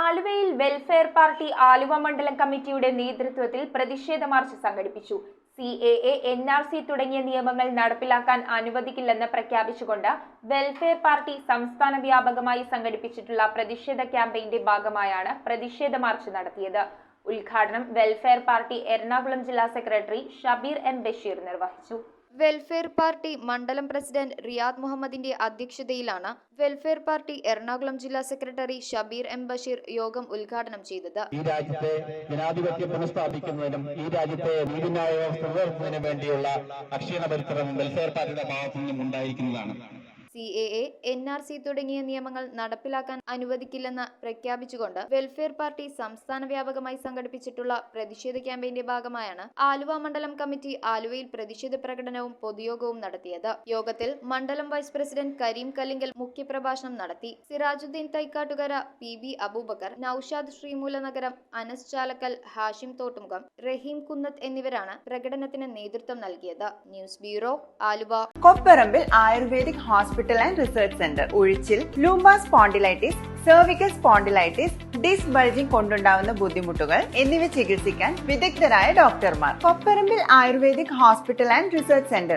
ആലുവയിൽ welfare party Aluva മണ്ഡലം കമ്മിറ്റിയുടെ നേതൃത്വത്തിൽ പ്രതിഷേധ മാർച്ച് സംഘടിപ്പിച്ചു. CAA, NRC തുടങ്ങിയ നിയമങ്ങൾ നടപ്പിലാക്കാൻ അനുവദിക്കില്ലെന്ന് പ്രഖ്യാപിച്ചുകൊണ്ട് വെൽഫെയർ പാർട്ടി സംസ്ഥാന വ്യാപകമായി സംഘടിപ്പിച്ചിട്ടുള്ള പ്രതിഷേധ ക്യാമ്പയിന്റെ ഭാഗമായാണ് പ്രതിഷേധ മാർച്ച് നടത്തിയത്. ഉദ്ഘാടനം വെൽഫെയർ പാർട്ടി എറണാകുളം ജില്ലാ സെക്രട്ടറി ഷബീർ M. ബഷീർ നിർവഹിച്ചു. വെൽഫെയർ പാർട്ടി മണ്ഡലം പ്രസിഡന്റ് റിയാദ് മുഹമ്മദിന്റെ അധ്യക്ഷതയിലാണ് വെൽഫെയർ പാർട്ടി എറണാകുളം ജില്ലാ സെക്രട്ടറി ഷബീർ M. ബഷീർ യോഗം ഉദ്ഘാടനം ചെയ്തത്. ഈ രാജ്യത്തെ ജനാധിപത്യം പുനഃസ്ഥാപിക്കുന്നതിനും ഈ രാജ്യത്തെ നീതിന്യായ വ്യവസ്ഥ ഉയർത്തുന്നതിനും വേണ്ടിയുള്ള അക്ഷീണ പരിശ്രമം വെൽഫെയർ പാർട്ടിയുടെ ഭാഗത്തു നിന്നും ഉണ്ടായിരിക്കുന്നതാണ്. CAA, NRC തുടങ്ങിയ നിയമങ്ങൾ നടപ്പിലാക്കാൻ അനുവദിക്കില്ലെന്ന് പ്രഖ്യാപിച്ചുകൊണ്ട് വെൽഫെയർ പാർട്ടി സംസ്ഥാന വ്യാപകമായി സംഘടിപ്പിച്ചിട്ടുള്ള പ്രതിഷേധ ക്യാമ്പയിന്റെ ഭാഗമായാണ് ആലുവ മണ്ഡലം കമ്മിറ്റി ആലുവയിൽ പ്രതിഷേധ പ്രകടനവും പൊതുയോഗവും നടത്തിയത്. യോഗത്തിൽ മണ്ഡലം വൈസ് പ്രസിഡന്റ് കരീം കല്ലിങ്കൽ മുഖ്യപ്രഭാഷണം നടത്തി. സിറാജുദ്ദീൻ തൈക്കാട്ടുകര, PB അബൂബക്കർ, നൌഷാദ് ശ്രീമൂലനഗരം, അനസ് ചാലക്കൽ, ഹാഷിം തോട്ടുമുഖം, റഹീം കുന്നത്ത് എന്നിവരാണ് പ്രകടനത്തിന് നേതൃത്വം നൽകിയത്. News bureau, Aluva. Kopparambil ayurvedic hospital and research centre. ഉഴിച്ചിൽ, lumbar spondylitis, cervical spondylitis, disc bulging കൊണ്ടുണ്ടാവുന്ന ബുദ്ധിമുട്ടുകൾ എന്നിവ ചികിത്സിക്കാൻ വിദഗ്ധരായ ഡോക്ടർമാർ. Kopparambil ayurvedic hospital and research centre.